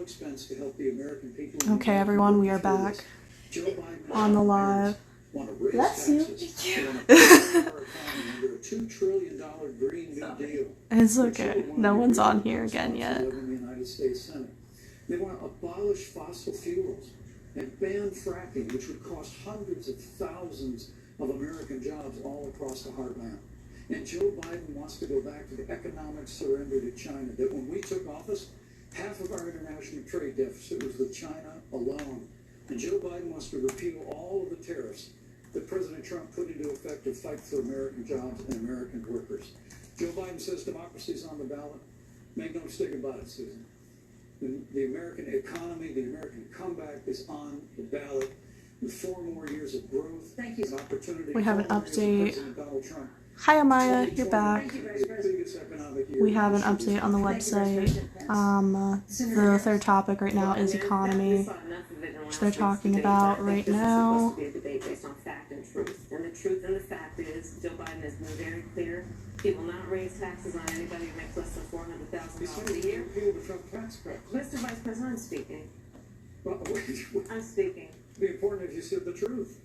expense to help the American people. Okay, everyone, we are back on the live. Bless you. $2 trillion Green New Deal. It's okay. No one's on here again yet. In the United States Senate. They want to abolish fossil fuels and ban fracking, which would cost hundreds of thousands of American jobs all across the heartland. And Joe Biden wants to go back to the economic surrender to China, that when we took office, half of our international trade deficit was with China alone. And Joe Biden wants to repeal all of the tariffs that President Trump put into effect to fight for American jobs and American workers. Joe Biden says democracy's on the ballot. Make no mistake about it, Susan. The American economy, the American comeback is on the ballot with 4 more years of growth. Thank you. Opportunity. We have an update. President Donald Trump. Hi Amaya, you're back. We have an update on the website. The third topic right now is economy, which they're talking about right now. And the truth and the fact is, Joe Biden has been very clear. He will not raise taxes on anybody who makes less than $400,000 a year. Mr. Vice President, I'm speaking. I'm speaking. It'd be important if you said the truth.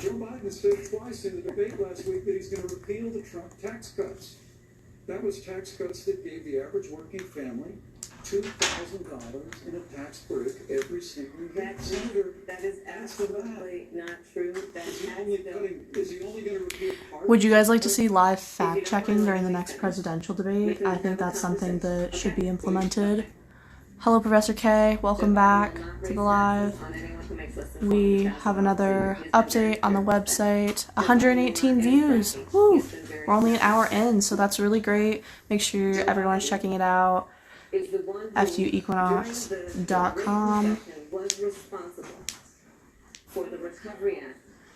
Joe Biden said twice in the debate last week that he's going to repeal the Trump tax cuts. That was tax cuts that gave the average working family $2,000 in a tax break every single year. That is absolutely not true. Is he only going to repeal part? Would you guys like to see live fact-checking during the next presidential debate? I think that's something that should be implemented. Hello, Professor K. Welcome back to the live. We have another update on the website. 118 views. Woo! We're only an hour in, so that's really great. Make sure everyone's checking it out. FUEquinox.com.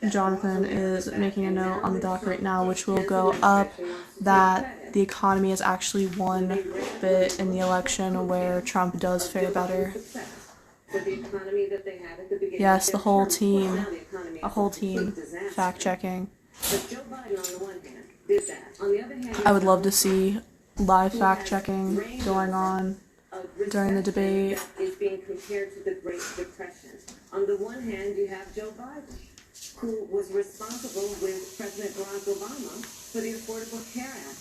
Jonathan is making a note on the doc right now, which will go up, that the economy has actually won bit in the election where Trump does fare better. Yes, a whole team fact-checking. I would love to see live fact-checking going on during the debate. Is being compared to the Great Depression. On the one hand, you have Joe Biden, who was responsible with President Barack Obama for the Affordable Care Act,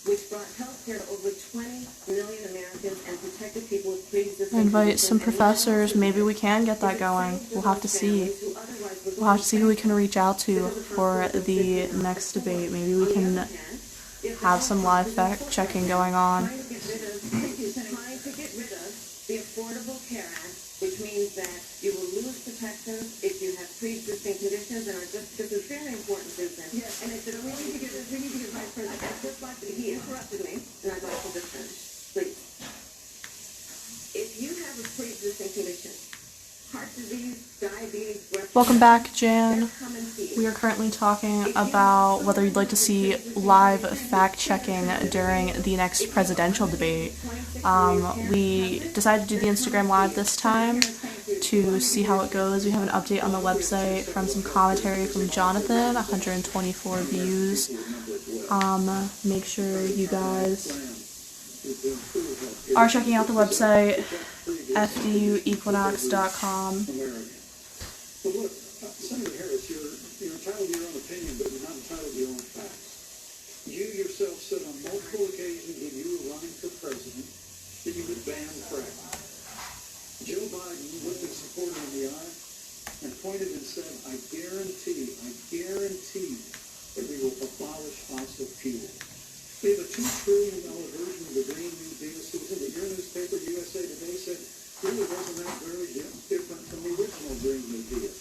which brought health care to over 20 million Americans and protected people with pre-existing Invite some professors. Maybe we can get that going. We'll have to see. We'll have to see who we can reach out to for the next debate. Maybe we can have some live fact-checking going on. Trying to get rid of the Affordable Care Act, which means that you will lose protections if you have pre-existing conditions, and this is very important, Susan. Yes. And I said, we need to get Vice President. He interrupted me, and I'd like to just finish, please. If you have a pre-existing condition, heart disease, diabetes, breast. Welcome back, Jan. We are currently talking about whether you'd like to see live fact-checking during the next presidential debate. We decided to do the Instagram Live this time to see how it goes. We have an update on the website from some commentary from Jonathan, 124 views. Make sure you guys are checking out the website, FUEquinox.com. But look, Senator Harris, you're entitled to your own opinion, but you're not entitled to your own facts. You yourself said on multiple occasions when you were running for president that you would ban fracking. Joe Biden looked his supporter in the eye and pointed and said, I guarantee that we will abolish fossil fuels. They have a $2 trillion version of the Green New Deal, Susan, that your newspaper, USA Today, said really wasn't that very different from the original Green New Deal.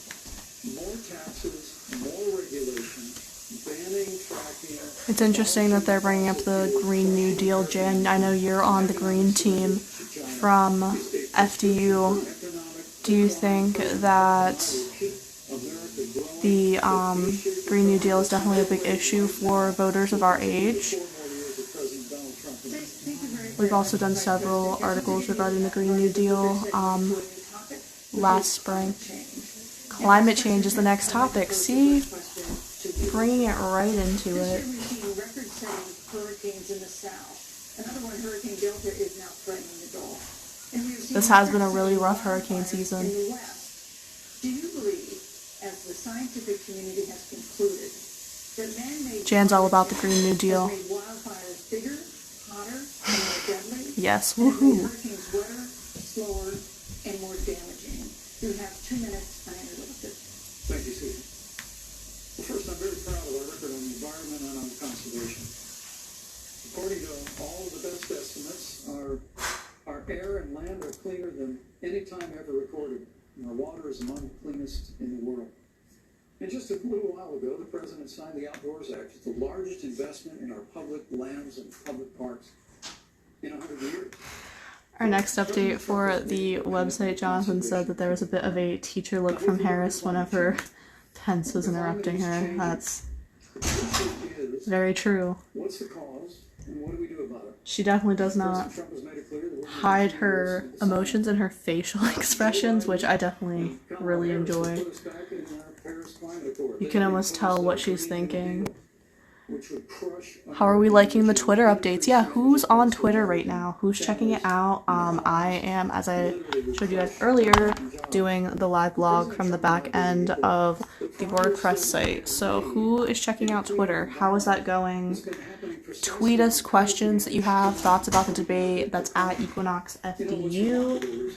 More taxes, more regulation, banning fracking. It's interesting that they're bringing up the Green New Deal. Jan, I know you're on the Green team from FDU. Do you think that the Green New Deal is definitely a big issue for voters of our age? We've also done several articles regarding the Green New Deal last spring. Climate change is the next topic. See? Bringing it right into it. Record-setting hurricanes in the south. Another one, Hurricane Delta, is now threatening the Gulf. And we This has been a really rough hurricane season. In the West, do you believe, as the scientific community has concluded, that man-made Jan's all about the Green New Deal. has made wildfires bigger, hotter, and more deadly? Yes, And has made woohoo. hurricanes wetter, slower, and more damaging? You have 2 minutes on any of it. Thank you, Susan. Well, first, I'm very proud of our record on the environment and on conservation. According to all of the best estimates, our air and land are cleaner than any time ever recorded, and our water is among the cleanest in the world. And just a little while ago, the President signed the Outdoors Act. It's the largest investment in our public lands and public parks in 100 years. Our next update for the website, Jonathan said that there was a bit of a teacher look from Harris whenever Pence was interrupting her. That's very true. What's the cause, and what do we do about it? She definitely does not Trump has made it clear that we're hide her emotions and her facial expressions, which I definitely really enjoy. You can almost tell what she's thinking. How are we liking the Twitter updates? Yeah, who's on Twitter right now? Who's checking it out? I am, as I showed you guys earlier, doing the live blog from the back end of the WordPress site. So who is checking out Twitter? How is that going? Tweet us questions that you have, thoughts about the debate. That's at EquinoxFDU.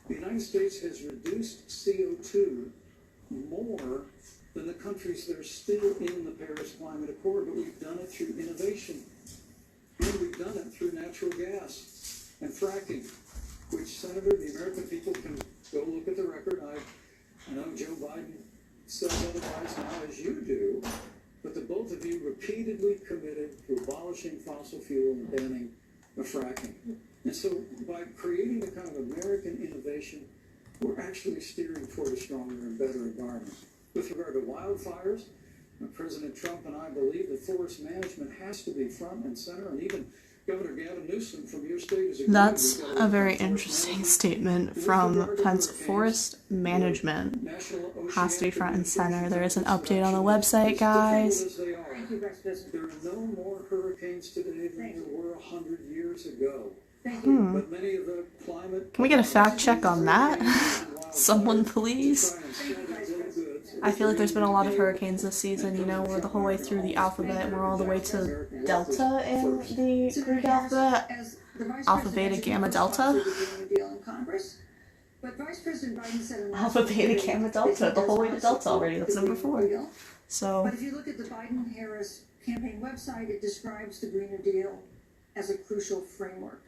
The United States has reduced CO2 more than the countries that are still in the Paris Climate Accord, but we've done it through innovation. And we've done it through natural gas and fracking, which, Senator, the American people can go look at the record. I know Joe Biden says otherwise now, as you do, but the both of you repeatedly committed to abolishing fossil fuel and banning the fracking. And so by creating the kind of American innovation, we're actually steering toward a stronger and better environment. With regard to wildfires, President Trump and I believe that forest management has to be front and center, and even Governor Gavin Newsom from your state is agreeing. That's a very interesting statement from Pence. Forest management has to be front and center. There is an update on the website, guys. There are no more hurricanes today than there were 100 years ago. But many of the climate... Can we get a fact check on that? Someone please? I feel like there's been a lot of hurricanes this season. You know, we're the whole way through the alphabet. We're all the way to Delta in the Greek alphabet. Alpha, Beta, Gamma, Delta. Alpha, Beta, Gamma, Delta. The whole way to Delta already. That's number 4. So. But if you look at the Biden-Harris campaign website, it describes the Green New Deal as a crucial framework.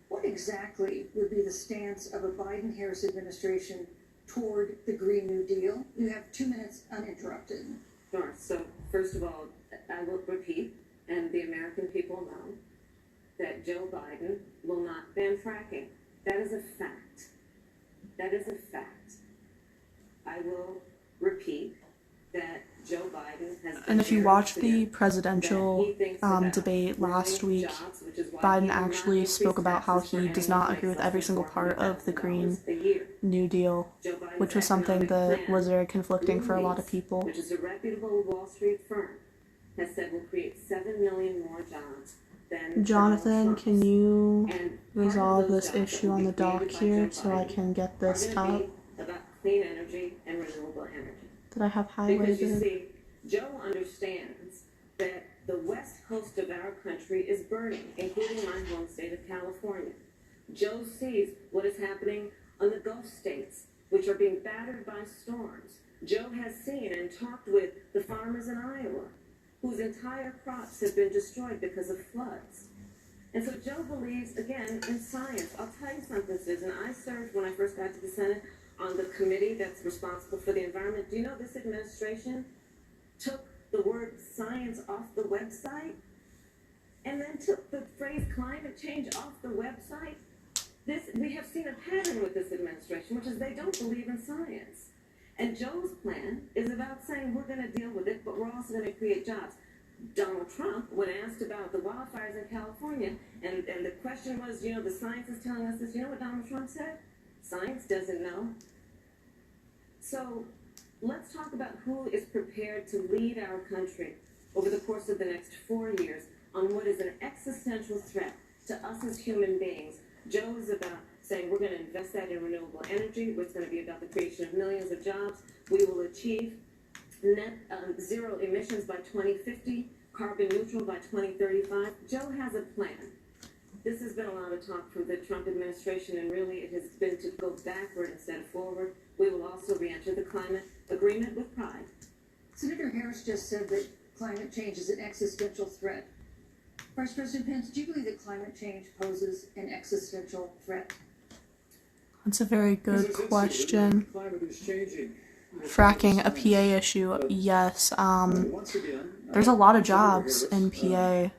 What exactly would be the stance of a Biden-Harris administration toward the Green New Deal? You have 2 minutes uninterrupted. Sure. So, first of all, I will repeat, and the American people know, that Joe Biden will not ban fracking. That is a fact. That is a fact. I will repeat that Joe Biden has... And if you watch the presidential debate last week, Biden actually spoke about how he does not agree with every single part of the Green New Deal, which was something that was very conflicting for a lot of people. Which is a reputable Wall Street firm, has said will create 7 million more jobs than... Jonathan, can you resolve this issue on the dock here so I can get this up? About clean energy and renewable energy. Did I have Because you highlighted? see, Joe understands that the west coast of our country is burning, including my home state of California. Joe sees what is happening on the Gulf states, which are being battered by storms. Joe has seen and talked with the farmers in Iowa, whose entire crops have been destroyed because of floods. And so Joe believes, again, in science. I'll tell you something, Susan. I served, when I first got to the Senate, on the committee that's responsible for the environment. Do you know this administration took the word science off the website and then took the phrase climate change off the website? We have seen a pattern with this administration, which is they don't believe in science. And Joe's plan is about saying we're going to deal with it, but we're also going to create jobs. Donald Trump, when asked about the wildfires in California, and the question was, you know, the science is telling us this, you know what Donald Trump said? Science doesn't know. So let's talk about who is prepared to lead our country over the course of the next 4 years on what is an existential threat to us as human beings. Joe is about saying we're going to invest that in renewable energy. It's going to be about the creation of millions of jobs. We will achieve net zero emissions by 2050, carbon neutral by 2035. Joe has a plan. This has been a lot of talk from the Trump administration, and really it has been to go backward instead of forward. We will also re-enter the climate agreement with pride. Senator Harris just said that climate change is an existential threat. Vice President Pence, do you believe that climate change poses an existential threat? That's a very good question. Fracking, a PA issue, yes. There's a lot of jobs in PA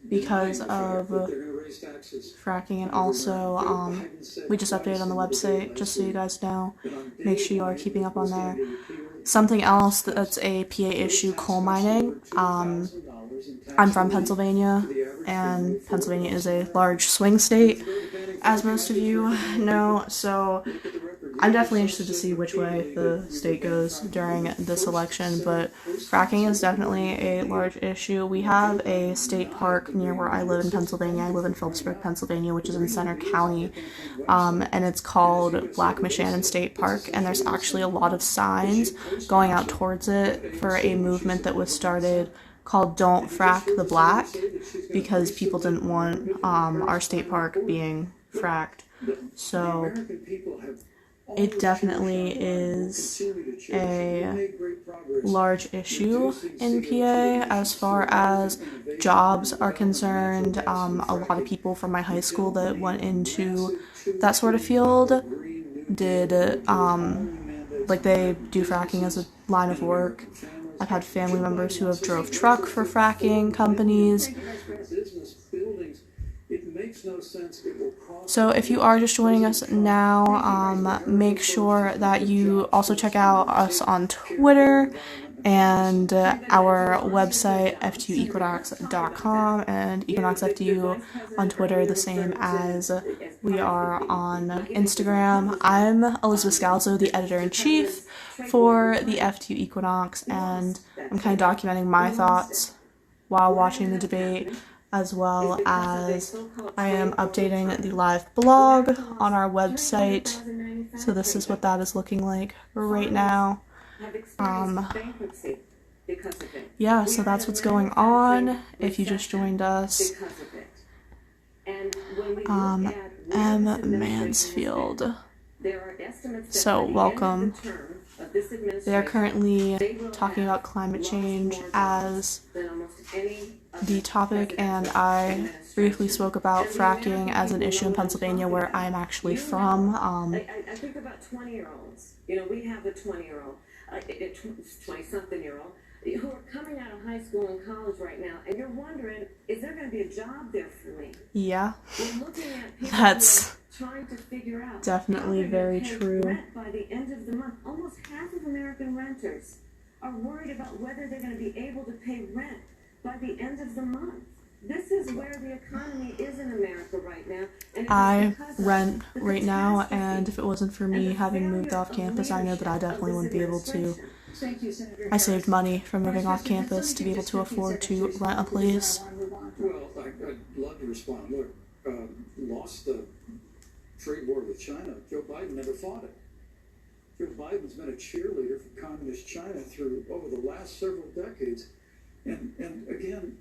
because of fracking, and also we just updated on the website, just so you guys know. Make sure you are keeping up on there. Something else that's a PA issue, coal mining. I'm from Pennsylvania, and Pennsylvania is a large swing state, as most of you know, so I'm definitely interested to see which way the state goes during this election, but fracking is definitely a large issue. We have a state park near where I live in Pennsylvania. I live in Phillipsburg, Pennsylvania, which is in Center County, and it's called Black Mishannon State Park, and there's actually a lot of signs going out towards it for a movement that was started called Don't Frack the Black, because people didn't want our state park being fracked. So it definitely is a large issue in PA as far as jobs are concerned. A lot of people from my high school that went into that sort of field did, like, they do fracking as a line of work. I've had family members who have drove truck for fracking companies. So if you are just joining us now, make sure that you also check out us on Twitter and our website, f2equinox.com, and equinoxfdu on Twitter, the same as we are on Instagram. I'm Elizabeth Scalzo, the editor-in-chief for the F2 Equinox, and I'm kind of documenting my thoughts while watching the debate, as well as I am updating the live blog on our website. So this is what that is looking like right now. Yeah, so that's what's going on if you just joined us. M. Mansfield. So welcome. They are currently talking about climate change as the topic, and I briefly spoke about fracking as an issue in Pennsylvania, where I'm actually from. I think about 20-year-olds. You know, we have a 20-year-old, 20-something-year-old, who are coming out of high school and college right now, and you're wondering, is there going to be a job there for me? Yeah, we're looking at people that's trying to figure out definitely very true. Rent by the end of the month. Almost half of American renters are worried about whether they're going to be able to pay rent by the end of the month. This is where the economy is in America right now. And I rent right now, and if it wasn't for me having moved off campus, I know that I definitely wouldn't be able to. I saved money from moving off campus to be able to afford to rent a place. Well, I'd love to respond. Look, lost the trade war with China. Joe Biden never fought it. Joe Biden's been a cheerleader for communist China through over the last several decades. And again,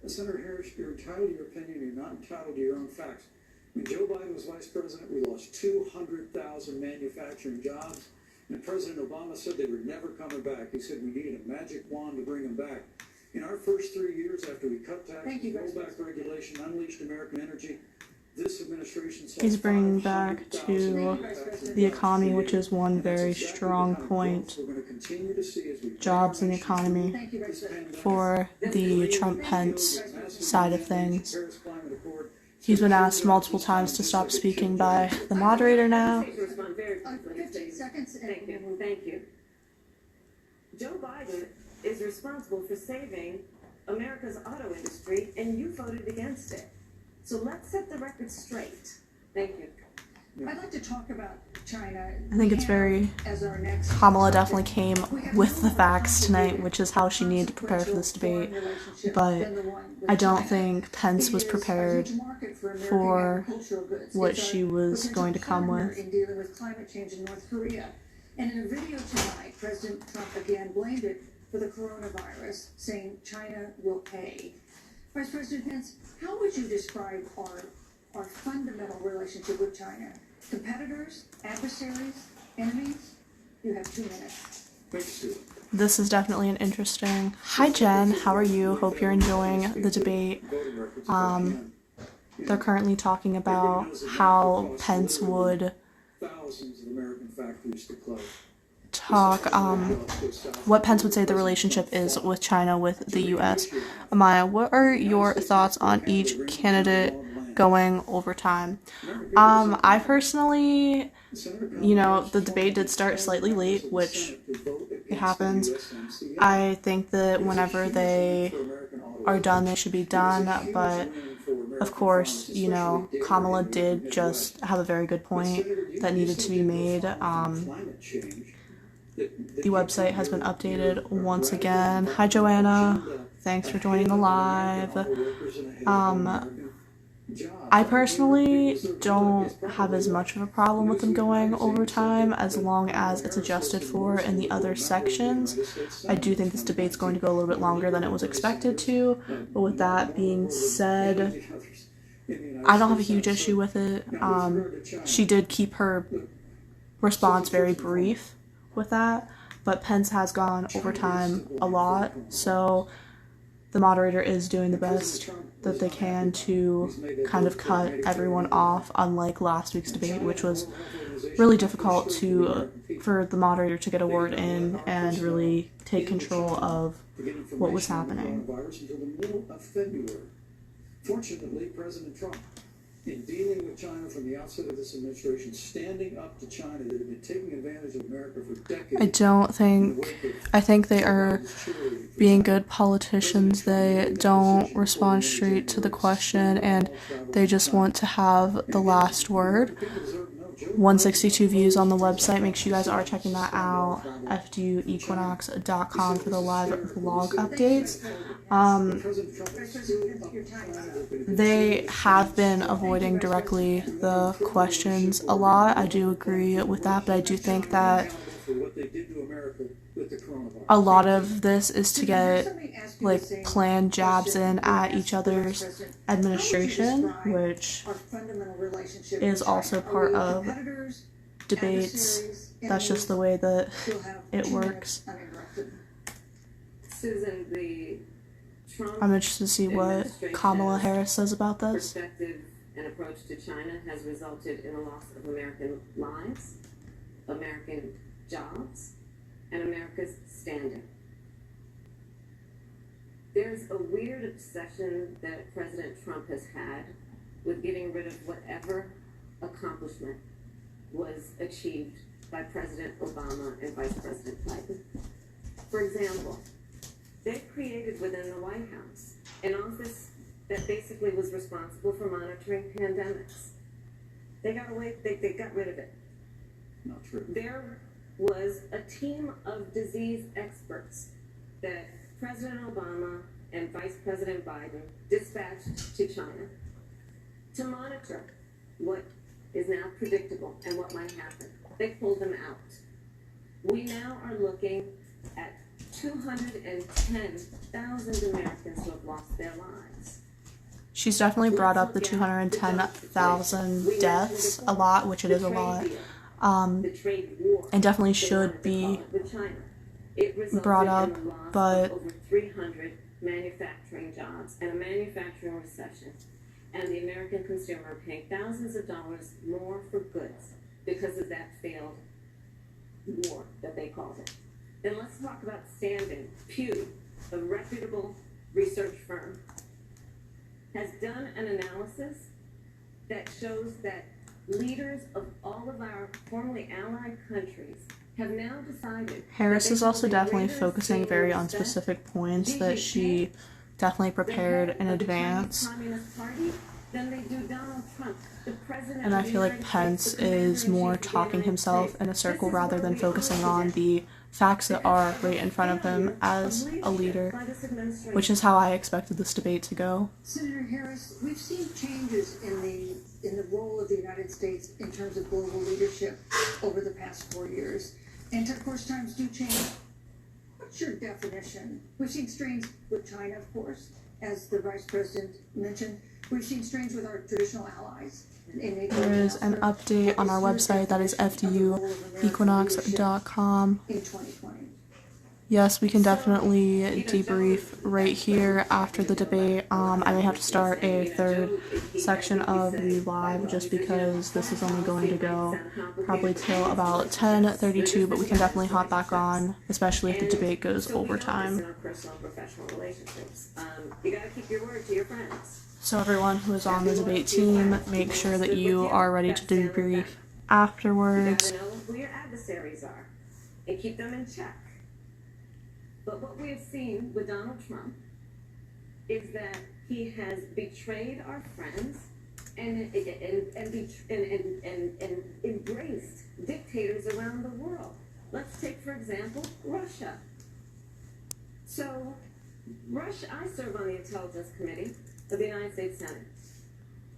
Senator Harris, you're entitled to your opinion. You're not entitled to your own facts. When Joe Biden was vice president, we lost 200,000 manufacturing jobs. And President Obama said they were never coming back. He said we needed a magic wand to bring them back. In our first 3 years after we cut taxes, rolled back regulation, unleashed American energy, this administration saw He's bringing back to the economy, which is one very strong point. Jobs in the economy for the Trump-Pence side of things. He's been asked multiple times to stop speaking by the moderator now. 15 seconds. Thank you. Joe Biden is responsible for saving America's auto industry, and you voted against it. So let's set the record straight. Thank you. I'd like to talk about China. I think it's very... Kamala definitely came with the facts tonight, which is how she needed to prepare for this debate. But I don't think Pence was prepared for what she was going to come with. In dealing with climate change in North Korea. And in a video tonight, President Trump again blamed it for the coronavirus, saying China will pay. Vice President Pence, how would you describe our fundamental relationship with China? Competitors, adversaries, enemies? You have 2 minutes. Thanks, Sue. This is definitely an interesting... Hi, Jen. How are you? Hope you're enjoying the debate. They're currently talking about how Pence would Thousands of American factories to close. talk, what Pence would say the relationship is with China, with the U.S. Amaya, what are your thoughts on each candidate going overtime? I personally, the debate did start slightly late, which it happens. I think that whenever they are done, they should be done, but of course, Kamala did just have a very good point that needed to be made. The website has been updated once again. Hi, Joanna. Thanks for joining the live. I personally don't have as much of a problem with them going overtime as long as it's adjusted for in the other sections. I do think this debate's going to go a little bit longer than it was expected to, but with that being said, I don't have a huge issue with it. She did keep her response very brief with that, but Pence has gone overtime a lot, so the moderator is doing the best that they can to kind of cut everyone off, unlike last week's debate, which was really difficult for the moderator to get a word in and really take control of what was happening. Fortunately, President Trump, in dealing with China from the outset of this administration, standing up to China that had been taking advantage of America for decades. I think they are being good politicians. They don't respond straight to the question, and they just want to have the last word. 162 views on the website. Make sure you guys are checking that out. fduequinox.com for the live vlog updates. They have been avoiding directly the questions a lot. I do agree with that, but I do think that a lot of this is to get planned jabs in at each other's administration, which is also part of debates. That's just the way that it works. Susan, the Trump I'm interested to see what Kamala Harris says about this. Perspective and approach to China has resulted in the loss of American lives, American jobs, and America's standing. There's a weird obsession that President Trump has had with getting rid of whatever accomplishment was achieved by President Obama and Vice President Biden. For example, they created within the White House an office that basically was responsible for monitoring pandemics. They got rid of it. Not true. There was a team of disease experts that President Obama and Vice President Biden dispatched to China to monitor what is now predictable and what might happen. They pulled them out. We now are looking at 210,000 Americans who have lost their lives. She's definitely brought up the 210,000 deaths a lot, which it is a lot, and definitely should be brought up, but over 300 manufacturing jobs and a manufacturing recession, and the American consumer paying thousands of dollars more for goods because of that failed war that they called it. Then let's talk about standing. Pew, a reputable research firm, has done an analysis that shows that leaders of all of our formerly allied countries have now decided. Harris is also definitely focusing very on specific points that she definitely prepared in advance. The Communist Party than they do Donald Trump, the president. And I feel like Pence is more talking himself in a circle rather than focusing on the facts that are right in front of him as a leader, which is how I expected this debate to go. Senator Harris, we've seen changes in the role of the United States in terms of global leadership over the past 4 years. And of course, times do change. What's your definition? We've seen strains with China, of course, as the Vice President mentioned. We've seen strains with our traditional allies. There is an update on our website, that is fduequinox.com. In 2020. Yes, we can definitely debrief right here after the debate. I may have to start a third section of the live just because this is only going to go probably till about 10:32, but we can definitely hop back on, especially if the debate goes overtime. You gotta keep your word to your friends. So everyone who is on the debate team, make sure that you are ready to debrief afterwards. You gotta know who your adversaries are and keep them in check. But what we have seen with Donald Trump is that he has betrayed our friends and embraced dictators around the world. Let's take, for example, Russia. So, Russia, I serve on the Intelligence Committee of the United States Senate.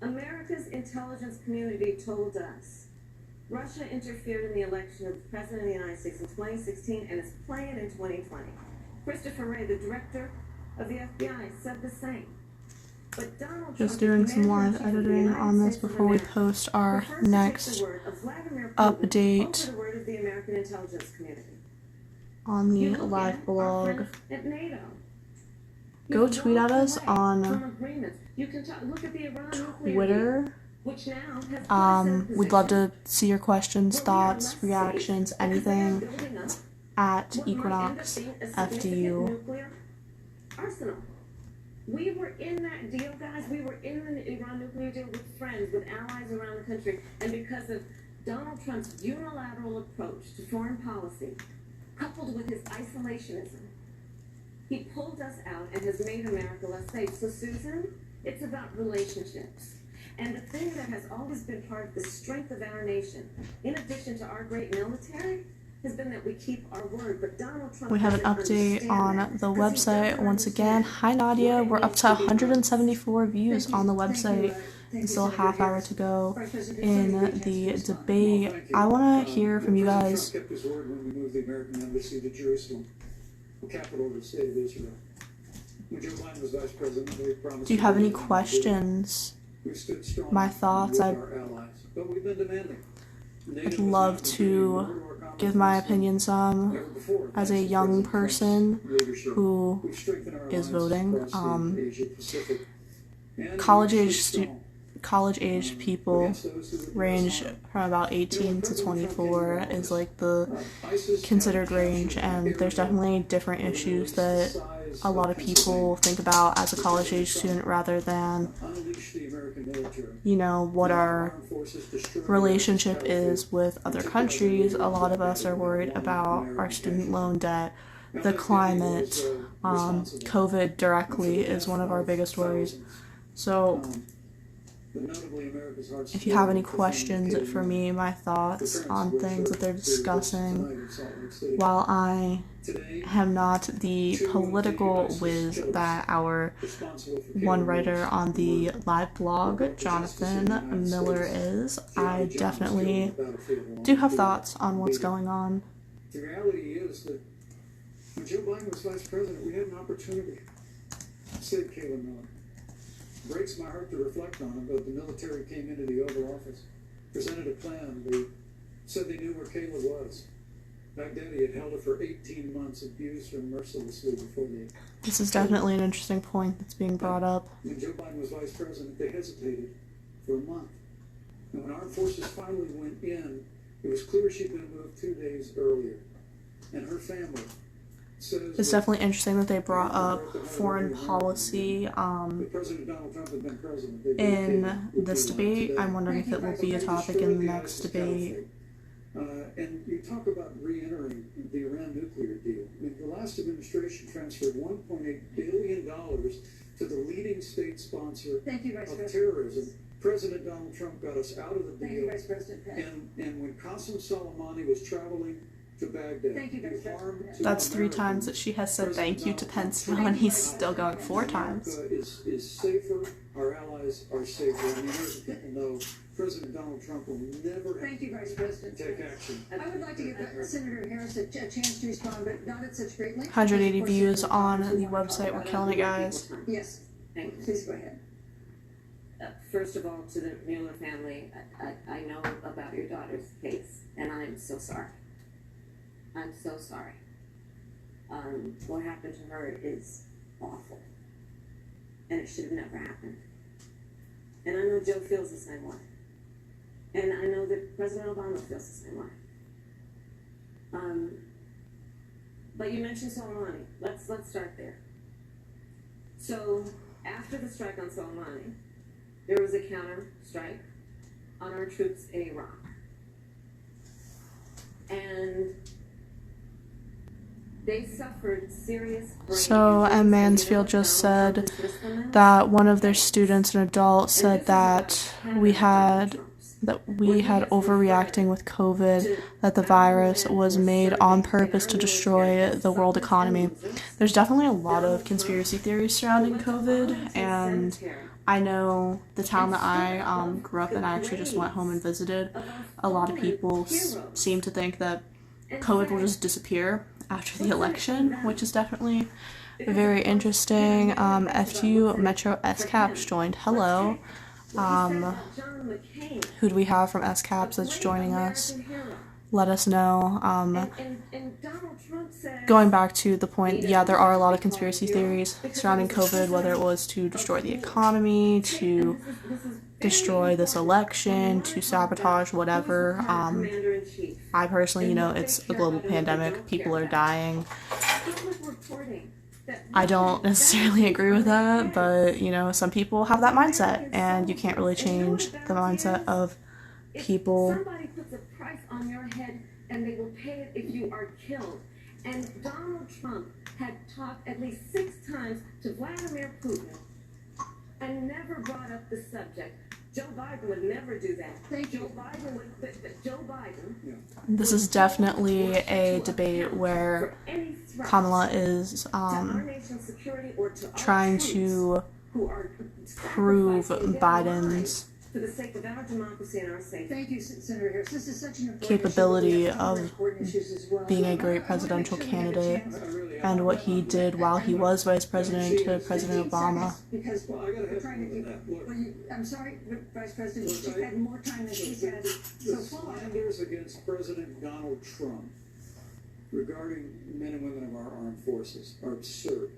America's intelligence community told us Russia interfered in the election of the President of the United States in 2016 and is playing in 2020. Christopher Wray, the director of the FBI, said the same. But Donald Trump, Just doing some live editing on this before we post our next update on the live blog. Go tweet at us on Twitter. We'd love to see your questions, thoughts, reactions, anything at Equinox FDU. We were in that deal, guys. We were in the Iran nuclear deal with friends, with allies around the country. And because of Donald Trump's unilateral approach to foreign policy, coupled with his isolationism, he pulled us out and has made America less safe. So, Susan, it's about relationships. And the thing that has always been part of the strength of our nation, in addition to our great military, has been that we keep our word. But Donald Trump, we have an update on the website once again. Hi Nadia, we're up to 174 views on the website. There's still a half hour to go in the debate. I want to hear from you guys. Trump kept his word when we moved the American embassy to Jerusalem, the capital of the state of Israel. When Joe Biden was vice president, they promised. Do you have any questions? We stood strong. My thoughts? With our allies, but we've been demanding. I'd love to give my opinion some as a young person who is voting. College-age people range from about 18 to 24 is like the considered range, and there's definitely different issues that a lot of people think about as a college-age student rather than, you know, what our relationship is with other countries. A lot of us are worried about our student loan debt, the climate, COVID directly is one of our biggest worries. So if you have any questions for me, my thoughts on things that they're discussing, while I am not the political whiz that our one writer on the live blog, Jonathan Miller, is, I definitely do have thoughts on what's going on. The reality is that when Joe Biden was vice president, we had an opportunity to save Kayla Miller. It breaks my heart to reflect on it, but the military came into the Oval Office, presented a plan. They said they knew where Kayla was. Baghdadi had held her for 18 months, abused her mercilessly before they... This is definitely an interesting point that's being brought up. When Joe Biden was vice president, they hesitated for a month. And when armed forces finally went in, it was clear she'd been moved 2 days earlier. And her family says... It's definitely interesting that they brought up foreign policy in this debate. I'm wondering if it will be a topic in the next debate. And you talk about re-entering the Iran nuclear deal. deal. I mean, the last administration transferred $1.8 billion to the leading state sponsor Thank you, Vice of President. terrorism. President Donald Trump got us out of the Thank you, deal. Vice President Pence. And when Qasem Soleimani was traveling to Baghdad, Thank you, Vice harm President. to That's 3 Americans, times that she has said President thank you to Donald Pence Trump now, and he's still going 4 times. America is safer. Our allies are safer. I mean, American people know President Donald Trump will never have Thank you, Vice President. to take action. I would like to give Senator Harris a chance to respond, but not at such great length. 180 Of course, views there are on times we the want to talk website. We're about it. killing it, guys. Yes, Thank you. please go ahead. First of all, to the Mueller family, I know about your daughter's case, and I'm so sorry. I'm so sorry. What happened to her is awful, and it should have never happened. And I know Joe feels the same way, and I know that President Obama feels the same way. But you mentioned Soleimani. Let's start there. So after the strike on Soleimani, there was a counter strike on our troops in Iraq. And they suffered serious brain So, injuries. and Mansfield just said that one of their students, an adult, said that we had overreacting with COVID, that the virus was made on purpose to destroy the world economy. There's definitely a lot of conspiracy theories surrounding COVID, and I know the town that I grew up in, I actually just went home and visited. A lot of people seem to think that COVID will just disappear after the election, which is definitely very interesting. FTU Metro SCAPs joined. Hello. Who do we have from SCAPs that's joining us? Let us know. Going back to the point, yeah, there are a lot of conspiracy theories surrounding COVID, whether it was to destroy the economy, to destroy this election, to sabotage whatever. I personally, it's a global pandemic. People are dying. I don't necessarily agree with that, but, some people have that mindset, and you can't really change the mindset of people. Somebody puts a price on your head, and they will pay it if you are killed. And Donald Trump had talked at least 6 times to Vladimir Putin and never brought up the subject. Joe Biden would never do that. Joe Biden. This is definitely a debate where Kamala is trying to prove Biden's for the sake of our democracy and our safety. Thank you, Senator Harris. This is such an important capability issue. of being a great presidential candidate, and what he did while he was vice president to President Obama. Because we're trying to keep, I'm sorry, Vice President, you've had more time than she's had so The far. slanders against President Donald Trump regarding men and women of our armed forces are absurd.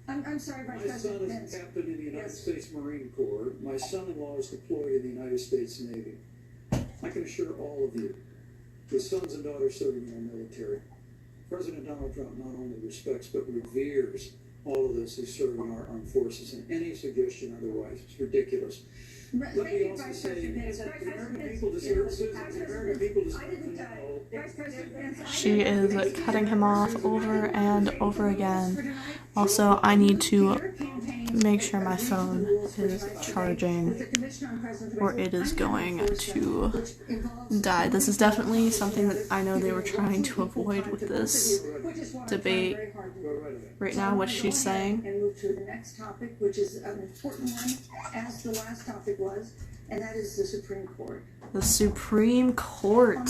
I'm sorry, Vice My son President is Pence. a captain in the United Yes. States Marine Corps. My son-in-law is deployed in the United States Navy. I can assure all of you, the sons and daughters serving in our military, President Donald Trump not only respects but reveres all of those who serve in our armed forces, and any suggestion otherwise is ridiculous. Let Thank me you, also Vice say, President Pence. the Vice American President people Pence, deserve, Vice the President American people Pence, deserve I didn't, to know. Vice President Pence, I She didn't- is cutting him off over and over again. Also, I need to make sure my phone is charging, or it is going to die. This is definitely something that I know they were trying to avoid with this debate right now, what she's saying. And move to the next topic, which is an important one, as the last topic was, and that is the Supreme Court. The Supreme Court.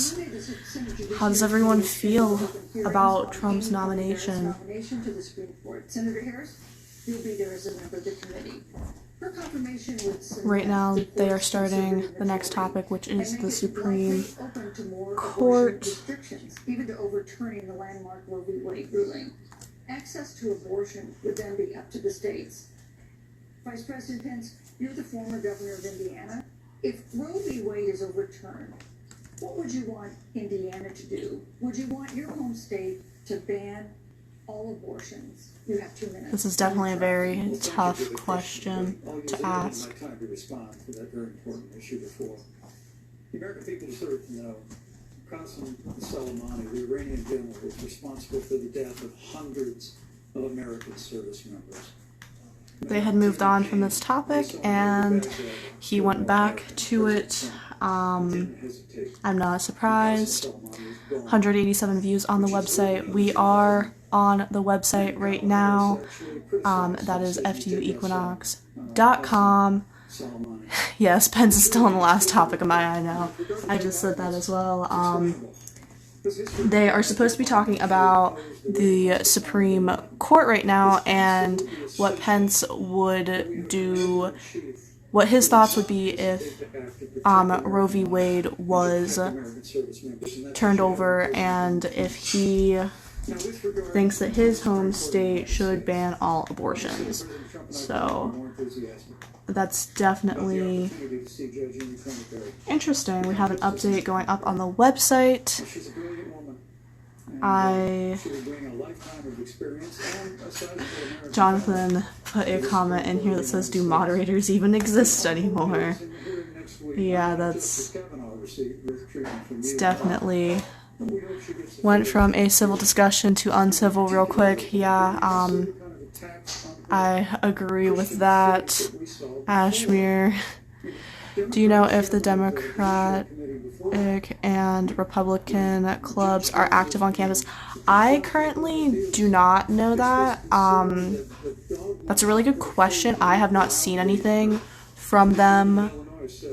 How does everyone feel about Trump's nomination? Nomination to the Supreme Court. Senator Harris, you'll be there as a member of the committee. Her confirmation would cement Right now, the they are court's starting conservative the next majority topic, which and is make the it Supreme likely open to more Court. abortion restrictions, even to overturning the landmark Roe v. Wade ruling. Access to abortion would then be up to the states. Vice President Pence, you're the former governor of Indiana. If Roe v. Wade is overturned, what would you want Indiana to do? Would you want your home state to ban all abortions? You have 2 minutes. This is definitely a very Well, thank you tough for the question I'll use to any of ask. my time to respond to that very important issue before. The American people deserve to know Qasem Soleimani, the Iranian general, was responsible for the death of hundreds of American service members. They had moved on from this topic, and he went back to it. I'm not surprised. 187 views on the website. We are on the website right now. That is ftuequinox.com. Yes, Pence is still on the last topic of my eye now. I just said that as well. They are supposed to be talking about the Supreme Court right now and what Pence would do, what his thoughts would be if Roe v. Wade was turned over, and if he thinks that his home state should ban all abortions. So that's definitely interesting. We have an update going up on the website. Jonathan put a comment in here that says, "Do moderators even exist anymore?" Yeah, it's definitely went from a civil discussion to uncivil real quick. Yeah, I agree with that. Ashmere, do you know if the Democratic and Republican clubs are active on campus? I currently do not know that. That's a really good question. I have not seen anything from them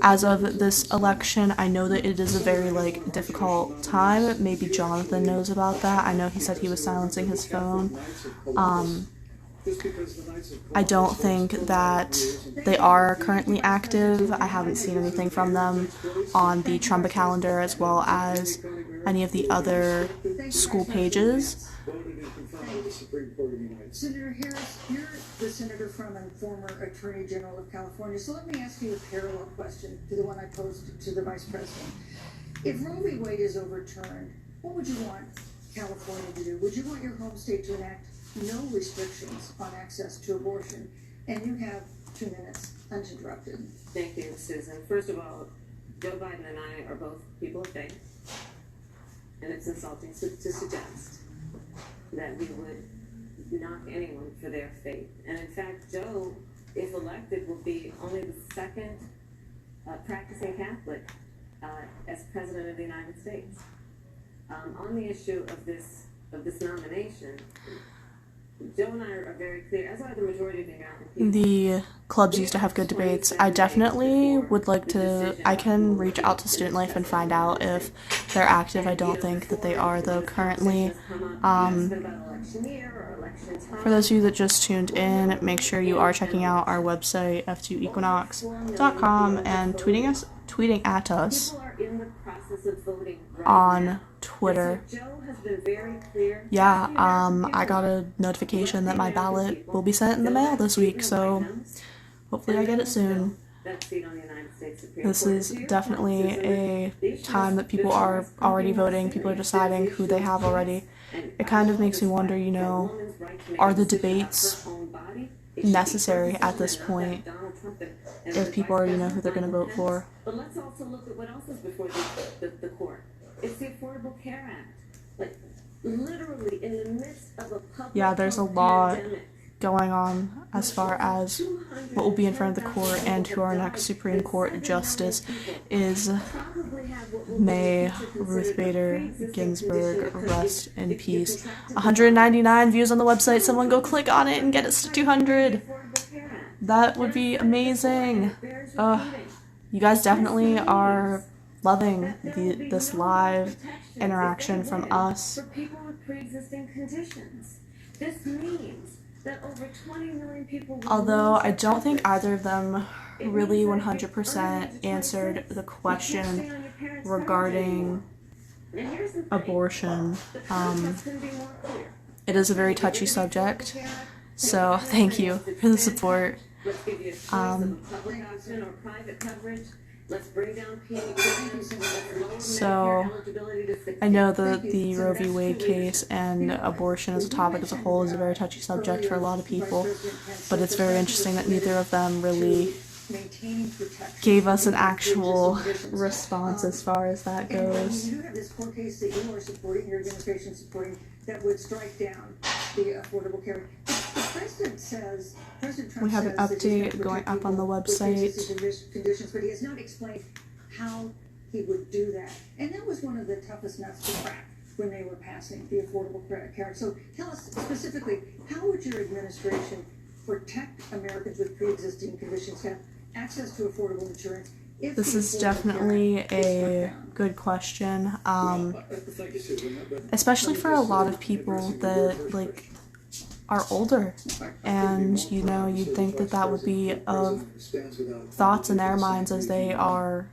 as of this election. I know that it is a very, difficult time. Maybe Jonathan knows about that. I know he said he was silencing his phone. I don't think that they are currently active. I haven't seen anything from them on the Trumba calendar as well as any of the other school pages. Senator Harris, you're the senator from and former Attorney General of California, so let me ask you a parallel question to the one I posed to the Vice President. If Roe v. Wade is overturned, what would you want California to do? Would you want your home state to enact no restrictions on access to abortion? And you have 2 minutes uninterrupted. Thank you, Susan. First of all, Joe Biden and I are both people of faith, and it's insulting to suggest that we would knock anyone for their faith. And in fact, Joe, if elected, will be only the second practicing Catholic as President of the United States. On the issue of this nomination, Joe and I are very clear, as are the majority of the American people. The clubs used to have good debates. I definitely would like to, I can reach out to Student Life and find out if they're active. I don't think that they are, though, currently. For those of you that just tuned in, make sure you are checking out our website, f2equinox.com, and tweeting at us on Twitter. Yeah, I got a notification that my ballot will be sent in the mail this week, so hopefully I get it soon. This is definitely a time that people are already voting, people are deciding who they have already. It kind of makes me wonder, are the debates necessary at this point if people already know who they're going to vote for? But let's also look at what else is before the court. It's the Affordable Care Act. Literally in the midst of a public there's a lot going on as far as what will be in front of the court and who our next Supreme Court Justice is. May Ruth Bader Ginsburg rest in peace. 199 views on the website. Someone go click on it and get us to 200. That would be amazing. You guys definitely are loving this live interaction from us. For people with pre-existing conditions, this means that over 20 million people. Although I don't think either of them really 100% answered the question regarding abortion. It is a very touchy subject, so thank you for the support. So, I know that the Roe v. Wade case and abortion as a topic as a whole is a very touchy subject for a lot of people, but it's very interesting that neither of them really maintaining protection. gave us an actual response as far as that goes. And you have this court case that you are supporting, your administration supporting, that would strike down the Affordable Care Act. The President says, President Trump We have an says that he's gonna update going protect up on the people with website. pre-existing conditions, but he has not explained how he would do that. And that was one of the toughest nuts to crack when they were passing the Affordable Care Act. So tell us specifically, how would your administration protect Americans with pre-existing conditions to have access to affordable insurance? If This the is Affordable definitely Care Act is a struck down? good question, Thank you, Susan. But especially for a let me lot just, of people addressing your that first like question. are older, I and couldn't be you more know proud you'd to think say that that would be the of President stands without thoughts in their apology for minds as saying they are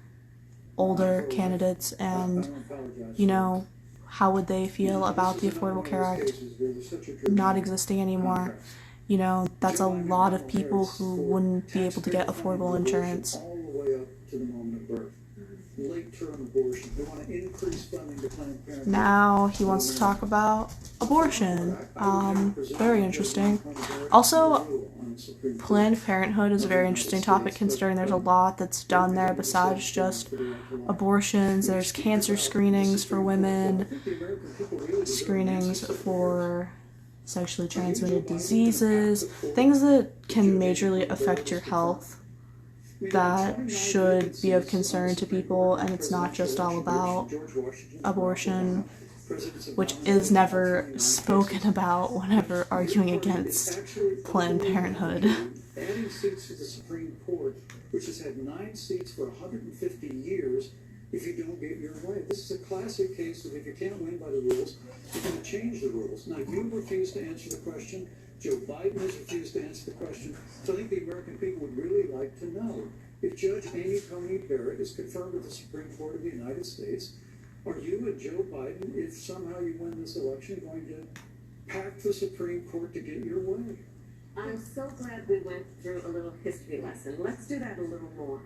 older candidates, I and don't apologize you for know how would they feel about the Affordable Care Act not existing anymore? You know, that's a lot of people who wouldn't be able to get affordable insurance. All the way up to the moment of birth. Late-term abortion. They want to increase funding to Planned Parenthood. Now he wants to talk about abortion. Very interesting. Also, Planned Parenthood is a very interesting topic considering there's a lot that's done there besides just abortions. There's cancer screenings for women, screenings for sexually transmitted diseases, things that can majorly affect your health that should be of concern to people, and it's not just all about abortion, which is never spoken about whenever arguing against Planned Parenthood. Adding seats to the Supreme Court, which has had 9 seats for 150 years, if you don't get your way. This is a classic case of if you can't win by the rules, you're going to change the rules. Now, you refuse to answer the question. Joe Biden has refused to answer the question. So I think the American people would really like to know, if Judge Amy Coney Barrett is confirmed with the Supreme Court of the United States, are you and Joe Biden, if somehow you win this election, going to pack the Supreme Court to get your way? I'm so glad we went through a little history lesson. Let's do that a little more.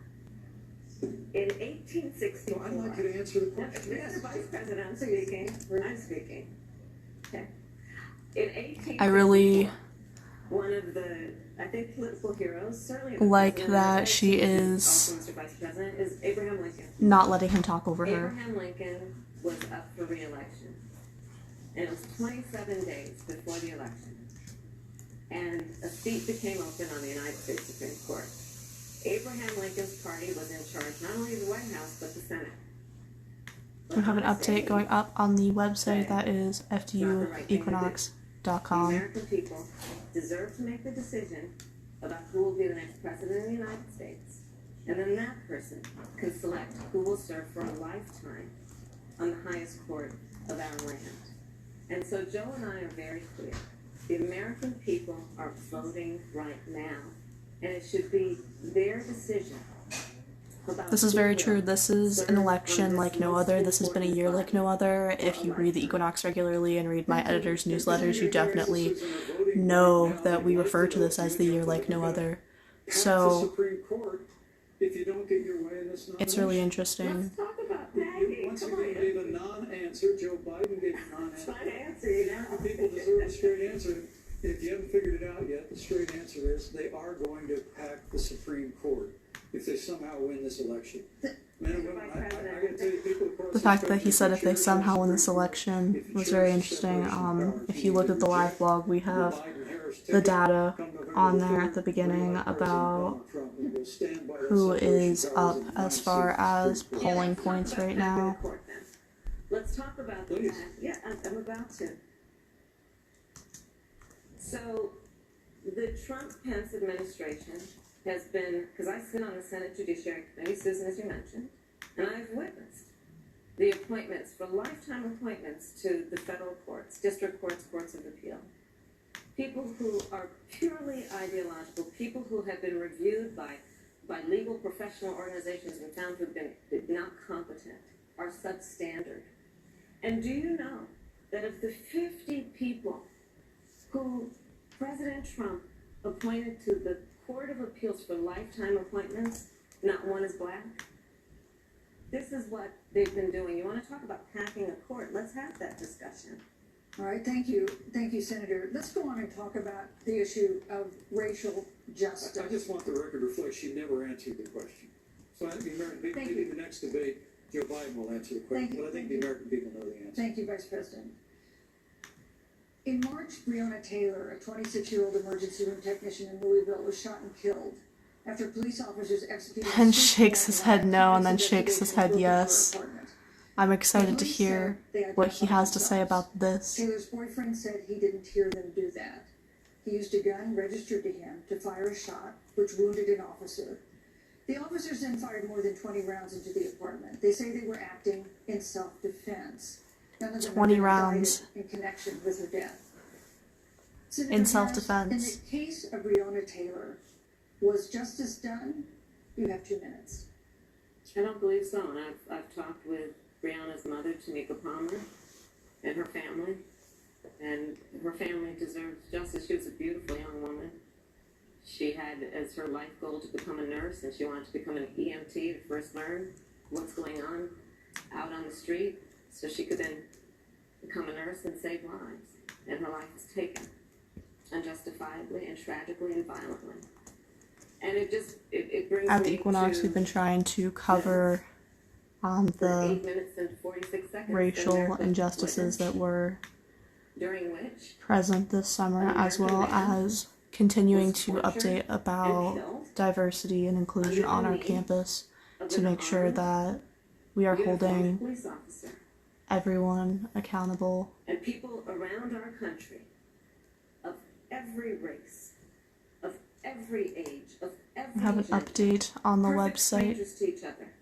In 1864, Well, I'd like you to answer the question. Mr. Vice President, I'm speaking. I'm speaking. Okay. In 1864, I really one of the, I think, political heroes, certainly like president, that she is also Mr. Vice President, is Abraham Lincoln. not letting him talk over her. Abraham Lincoln was up for re-election, and it was 27 days before the election, and a seat became open on the United States Supreme Court. Abraham Lincoln's party was in charge not only of the White House, but the Senate. We have an update going up on the website that is fduequinox.com. The American people deserve to make the decision about who will be the next president of the United States, and then that person can select who will serve for a lifetime on the highest court of our land. And so Joe and I are very clear. The American people are voting right now, and it should be their decision. This is very true. This is an election like no other. This has been a year like no other. If you read the Equinox regularly and read my editor's newsletters, you definitely know that we refer to this as the year like no other. So it's really interesting. Let's talk about Maggie. Once Come again, on. gave a non-answer. Joe Biden gave a non-answer. Trying to answer you now. The people deserve a straight answer. If you haven't figured it out yet, the straight answer is they are going to pack the Supreme Court if they somehow win this election. Men and women, I gotta tell you, people across The fact that he said if they somehow win this election was very interesting. If you look at the live blog, we have the data on there at the beginning about who is up as far as polling points right now. Let's talk about the fact. Yeah, I'm about to. So, the Trump-Pence administration has been, because I sit on the Senate Judiciary Committee, Susan, as you mentioned, and I've witnessed the appointments, for lifetime appointments to the federal courts, district courts, courts of appeal. People who are purely ideological, people who have been reviewed by legal professional organizations and found to have been not competent, are substandard. And do you know that of the 50 people who President Trump appointed to the Court of Appeals for lifetime appointments, not one is black? This is what they've been doing. You want to talk about packing a court? Let's have that discussion. All right, thank you, Senator. Let's go on and talk about the issue of racial justice. I just want the record to reflect she never answered the question. So I think maybe the next debate, Joe Biden will answer the question, but I think the American people know the answer. Thank you, Vice President. In March, Breonna Taylor, a 26-year-old emergency room technician in Louisville, was shot and killed after police officers executed. And shakes his head no, and then shakes his head yes. I'm excited to hear what he has to say about this. Taylor's boyfriend said he didn't hear them do that. He used a gun registered to him to fire a shot, which wounded an officer. The officers then fired more than 20 rounds into the apartment. They say they were acting in self-defense. 20 rounds. In connection with her death. In self-defense. In the case of Breonna Taylor, was justice done? You have 2 minutes. I don't believe so, and I've talked with Breonna's mother, Tamika Palmer, and her family deserves justice. She was a beautiful young woman. She had as her life goal to become a nurse, and she wanted to become an EMT to first learn what's going on out on the street, so she could then become a nurse and save lives. And her life was taken unjustifiably and tragically and violently. And it brings At the me Equinox, to we've been trying to cover the 8 minutes and 46 seconds racial injustices that were during which present this summer, as well as continuing to update about diversity and inclusion on our campus to make sure that we are holding police officer everyone accountable. and people around our country of every race, of every age, of every We have an gender, update on the perfect website. strangers to each other,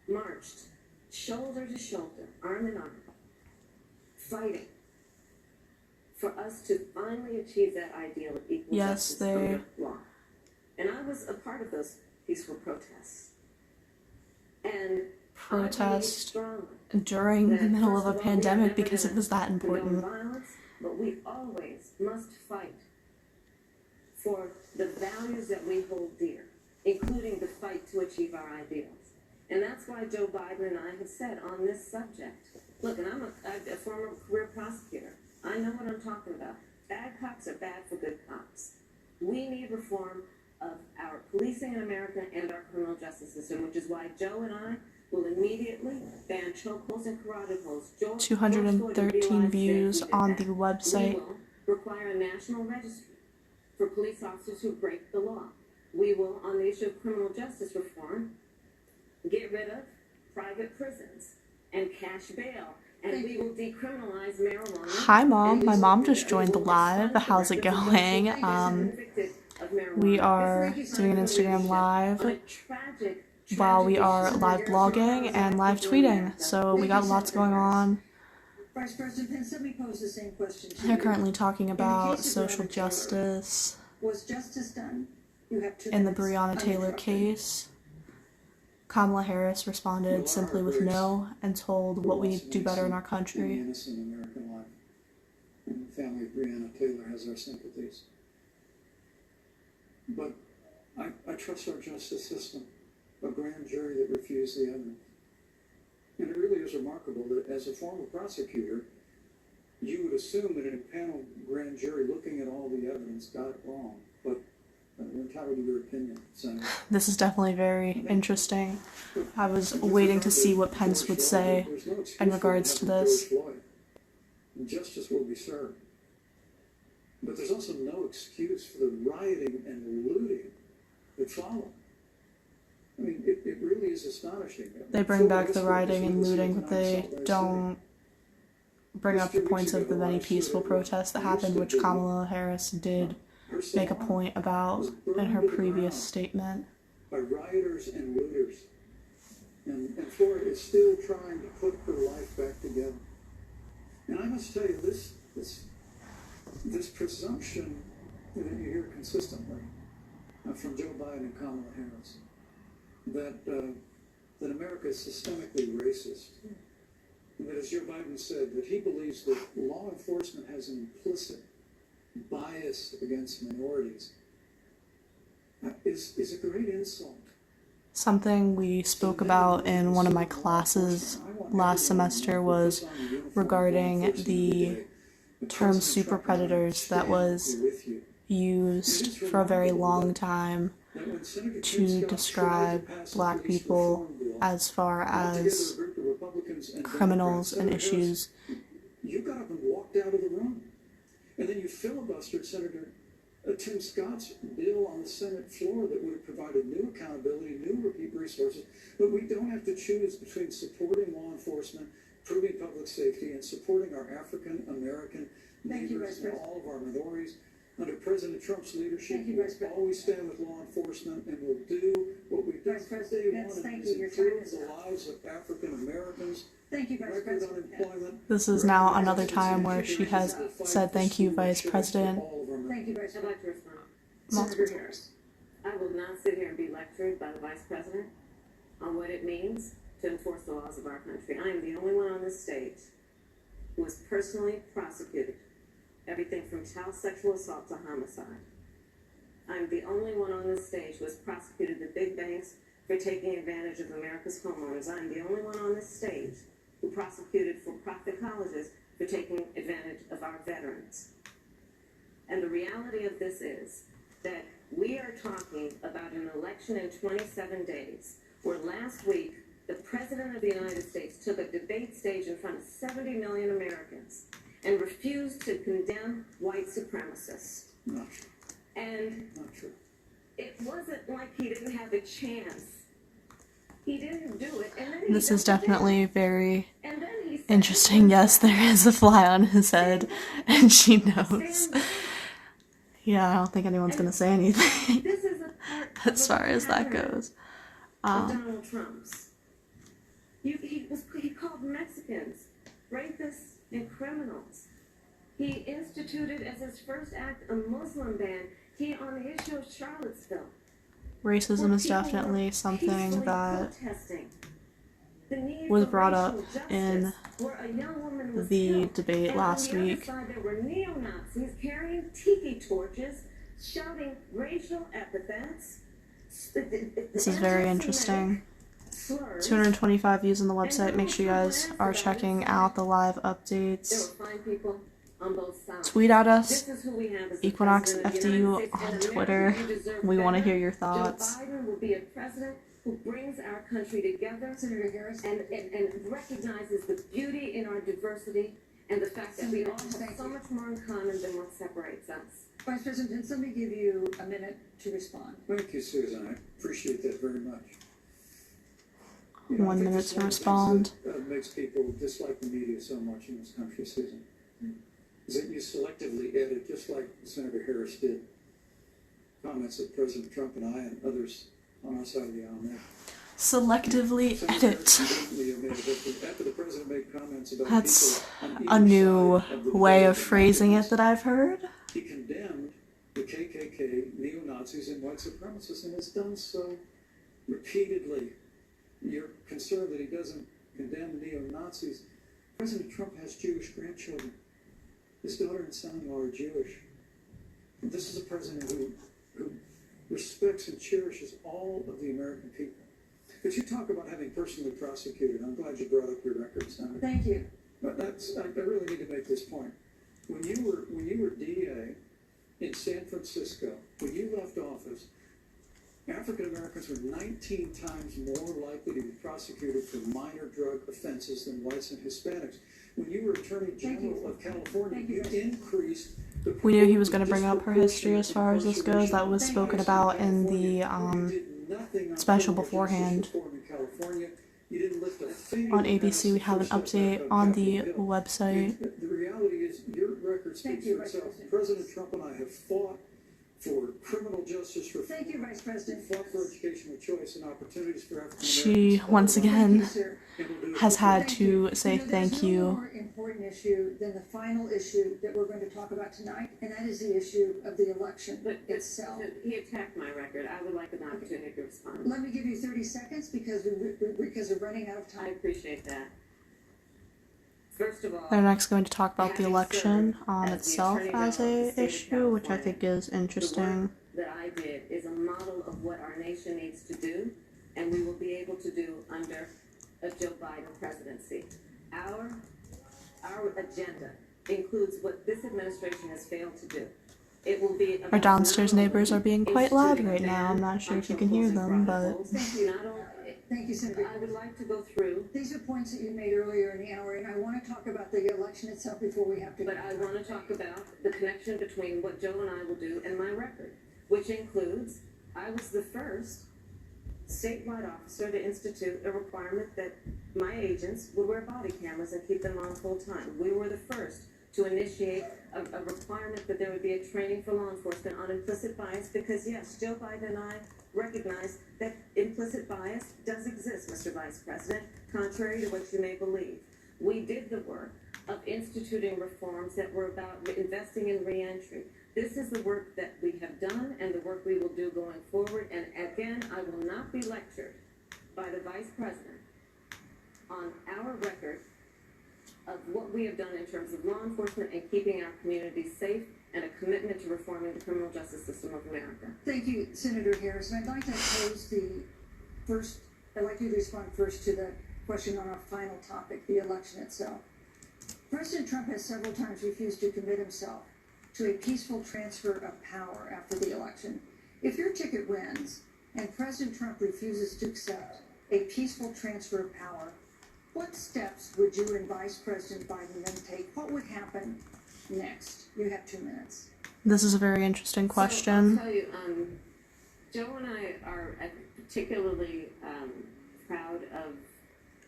marched shoulder to shoulder, arm in arm, fighting for us to finally achieve that ideal of equal Yes, justice they under law. And I was a part of those peaceful protests. And protest I believe strongly during the that, middle first of a all, we are pandemic never because gonna it was that condone important. violence, but we always must fight for the values that we hold dear, including the fight to achieve our ideals. And that's why Joe Biden and I have said on this subject, look, and I'm a former career prosecutor. I know what I'm talking about. Bad cops are bad for good cops. We need reform of our policing in America and our criminal justice system, which is why Joe and I will immediately ban chokeholds and carotid holds. 213 views on the website. We will require a national registry for police officers who break the law. We will, on the issue of criminal justice reform, get rid of private prisons and cash bail. And we will decriminalize marijuana. Hi, Mom. My mom just joined the live. How's it going? We are doing an Instagram live while we are live blogging and live tweeting. So we got lots going on. Vice President Pence, let me pose the same question to you. They're currently talking about social justice Was justice done? You have 2 in the minutes. Breonna Taylor Uninterrupted. case. Kamala Harris responded simply with no and told what we do better in our country. Innocent American life. And the family of Breonna Taylor has our sympathies. But I trust our justice system, a grand jury that refused the evidence. And it really is remarkable that as a former prosecutor, you would assume that an impaneled grand jury looking at all the evidence got it wrong. But we're entitled to your opinion, Senator. This is definitely very interesting. I was waiting to see what Pence would say in regards to this. Justice will be served. But there's also no excuse for the rioting and looting that followed. I mean, it really is astonishing. They bring back the rioting and looting, but they don't bring up the points of the many peaceful protests that happened, which Kamala Harris did make a point about in her previous statement. By rioters and looters. And Florida is still trying to put her life back together. And I must tell you, this presumption that you hear consistently from Joe Biden and Kamala Harris, that America is systemically racist, and that, as Joe Biden said, that he believes that law enforcement has an implicit bias against minorities, is a great insult. Something we spoke about in one of my classes last semester was regarding the term super predators that was used for a very long time to describe black people as far as criminals and issues. You got up and walked out of the room, and then you filibustered Senator Tim Scott's bill on the Senate floor that would have provided new accountability, new resources. But we don't have to choose between supporting law enforcement, improving public safety, and supporting our African American neighbors and all of our minorities. Under President Trump's leadership, we'll always stand with law enforcement, and we'll do what we've done from day one, is improve the lives of African Americans. Thank you, Vice President. This is now another time where she has said thank you, Vice President. Thank you, Vice I'd like to respond. Multiple Senator Harris. I will not sit here and be lectured by the Vice President on what it means to enforce the laws of our country. I am the only one on this stage who was personally prosecuted. Everything from child sexual assault to homicide. I'm the only one on this stage who has prosecuted the big banks for taking advantage of America's homeowners. I'm the only one on this stage who prosecuted for-profit colleges for taking advantage of our veterans. And the reality of this is that we are talking about an election in 27 days, where last week the President of the United States took a debate stage in front of 70 million Americans and refused to condemn white supremacists. Not true. And Not true. it wasn't like he didn't have a chance. He didn't do it. And then he This is doubled definitely down. very And then he said, interesting. Yes, there is a fly on his head, and she knows. Yeah, I don't think anyone's gonna say anything This is a part as of far a as that pattern goes. of Donald Trump's. He called Mexicans rapists and criminals. He instituted as his first act a Muslim ban. On the issue of Charlottesville. Racism is definitely something that was brought up in the debate last week. There were neo-Nazis carrying tiki torches, shouting racial epithets. This is very interesting. 225 views on the website. Make sure you guys are checking out the live updates. Tweet at us, Equinox FDU on Twitter. We want to hear your thoughts. Joe Biden will be a president who brings our country together, Senator Harris. and recognizes the beauty in our diversity and the fact that we all have so much more in common than what separates us. Vice President, can somebody give you a minute to respond? Thank you, Susan. I appreciate that very much. 1 minute to respond. That makes people dislike the media so much in this country, Susan, is that you selectively edit, just like Senator Harris did, comments that President Trump and I and others on our side of the aisle made. Selectively edit. After the president made comments about That's people on a either new side of the way debate, of phrasing it that I've heard. he condemned the KKK, neo-Nazis, and white supremacists, and has done so repeatedly. You're concerned that he doesn't condemn neo-Nazis. President Trump has Jewish grandchildren. His daughter and son-in-law are Jewish. And this is a president who respects and cherishes all of the American people. But you talk about having personally prosecuted. I'm glad you brought up your record, Senator. Thank you. But I really need to make this point. When you were DA in San Francisco, when you left office, African Americans were 19 times more likely to be prosecuted for minor drug offenses than whites and Hispanics. When you were Attorney General of California, you increased the We knew he was going to bring up her history as far as this goes. That was spoken about in the special beforehand. On ABC, we have an update on the website. The reality is, your record speaks for itself. President Trump and I have fought for criminal justice reform. Thank you, Vice President. Fought for educational choice and opportunities for African Americans. She, once again, Sir. has had Thank to say there's thank no you. more important issue than the final issue that we're going to talk about tonight, and that is the issue of the election itself. He attacked my record. I would like an opportunity to respond. Let me give you 30 seconds because we're running out of I time. appreciate that. First of all, They're next going to talk about the having election served as the itself Attorney as General of a the state of issue, which I California, think is the interesting. work that I did is a model of what our nation needs to do, and we will be able to do under a Joe Biden presidency. Our agenda includes what this administration has failed to do. It will be Our downstairs neighbors are being quite loud right now. I'm not sure if you can hear them, but... Thank you, Senator. I would like to go through. These are points that you made earlier in the hour, and I want to talk about the election itself before we have to. But I want to talk about the connection between what Joe and I will do and my record, which includes I was the first statewide officer to institute a requirement that my agents would wear body cameras and keep them on full time. We were the first to initiate a requirement that there would be a training for law enforcement on implicit bias, because yes, Joe Biden and I recognize that implicit bias does exist, Mr. Vice President, contrary to what you may believe. We did the work of instituting reforms that were about investing in reentry. This is the work that we have done and the work we will do going forward. And again, I will not be lectured by the Vice President on our record of what we have done in terms of law enforcement and keeping our communities safe, and a commitment to reforming the criminal justice system of America. Thank you, Senator Harris. And I'd like to pose I'd like you to respond first to the question on our final topic, the election itself. President Trump has several times refused to commit himself to a peaceful transfer of power after the election. If your ticket wins and President Trump refuses to accept a peaceful transfer of power, what steps would you and Vice President Biden then take? What would happen next? You have 2 minutes. This is a very interesting question. So I'll tell you, Joe and I are particularly proud of.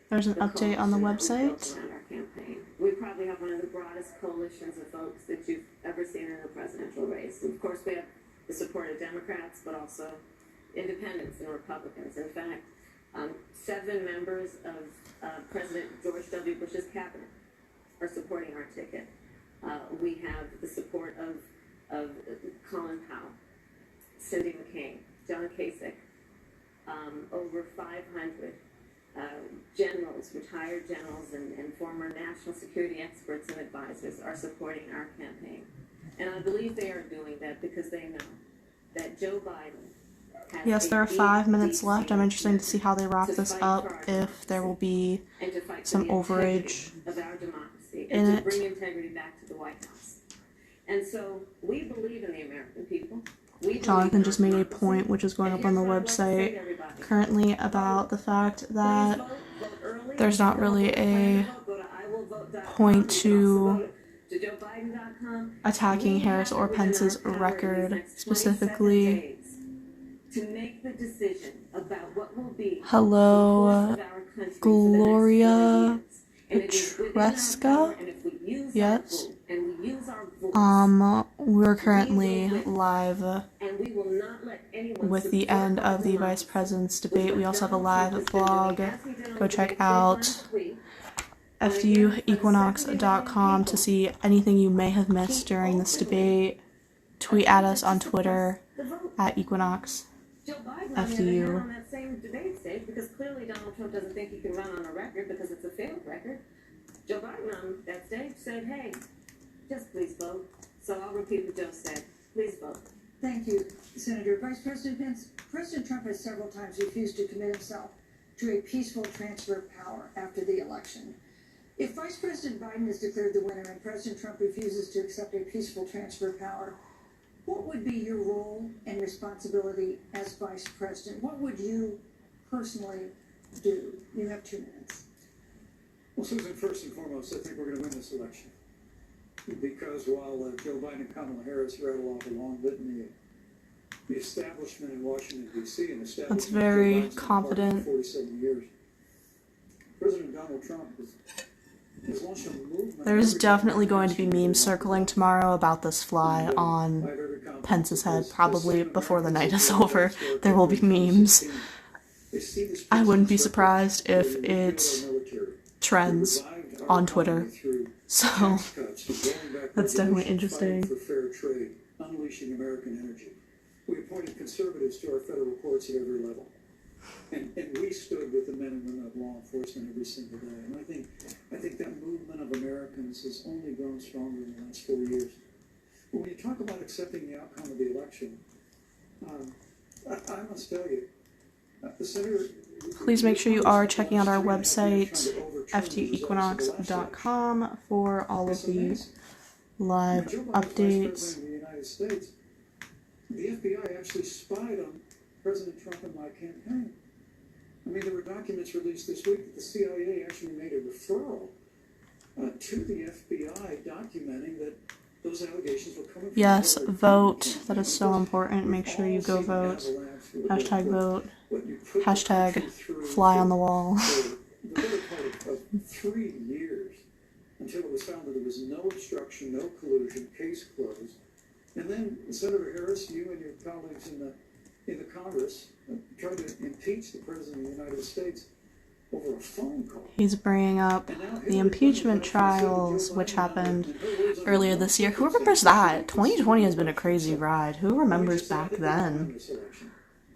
There's an update on the website. Around our campaign. We probably have one of the broadest coalitions of folks that you've ever seen in a presidential race. And of course, we have the support of Democrats, but also independents and Republicans. In fact, 7 members of President George W. Bush's cabinet are supporting our ticket. We have the support of Colin Powell, Cindy McCain, John Kasich, over 500 generals, retired generals, and former national security experts and advisors are supporting our campaign. And I believe they are doing that because they know that Joe Biden has Yes, there are 5 minutes left. I'm interested to see how they wrap this up, if there will be some overage of our democracy in and to it. bring integrity back to the White House. And so we believe in the American people. Jonathan just made a point, which is going up on the website currently, about the fact that there's not really a point to attacking Harris or Pence's record specifically. Hello, Gloria Petresca? Yes. We're currently live with the end of the Vice President's debate. We also have a live blog. Go check out FDUEquinox.com to see anything you may have missed during this debate. Tweet at us on Twitter at Equinox FDU. On that same debate stage, because clearly Donald Trump doesn't think he can run on a record because it's a failed record. Joe Biden on that stage said, "Hey, just please vote." So I'll repeat what Joe said. Please vote. Thank you, Senator. Vice President Pence, President Trump has several times refused to commit himself to a peaceful transfer of power after the election. If Vice President Biden is declared the winner and President Trump refuses to accept a peaceful transfer of power, what would be your role and responsibility as Vice President? What would you personally do? You have 2 minutes. Well, Susan, first and foremost, I think we're going to win this election. Because while Joe Biden and Kamala Harris rattle off a long litany of the establishment in Washington, D.C. and establishment That's very Joe Biden's been part of confident. for 47 years, President Donald Trump has launched a movement. There's definitely going to be memes circling tomorrow about this fly on Pence's head, probably before the night is over. There will be memes. I wouldn't be surprised if it trends on Twitter. So, that's definitely interesting. For fair trade, unleashing American energy. We appointed conservatives to our federal courts at every level. And we stood with the men and women of law enforcement every single day. And I think that movement of Americans has only grown stronger in the last 4 years. But when you talk about accepting the outcome of the election, I must tell you, The senator. Please make sure you are checking out our website, ftequinox.com, for all of the live updates. In the United States, the FBI actually spied on President Trump and my campaign. I mean, there were documents released this week that the CIA actually made a referral to the FBI documenting that those allegations were coming from. Yes, vote. That is so important. Make sure you go vote. Hashtag vote. Hashtag fly on the wall. For the better part of 3 years, until it was found that there was no obstruction, no collusion, case closed. And then Senator Harris, you and your colleagues in the Congress tried to impeach the President of the United States over a phone call. He's bringing up the impeachment trials, which happened earlier this year. Who remembers that? 2020 has been a crazy ride. Who remembers back then?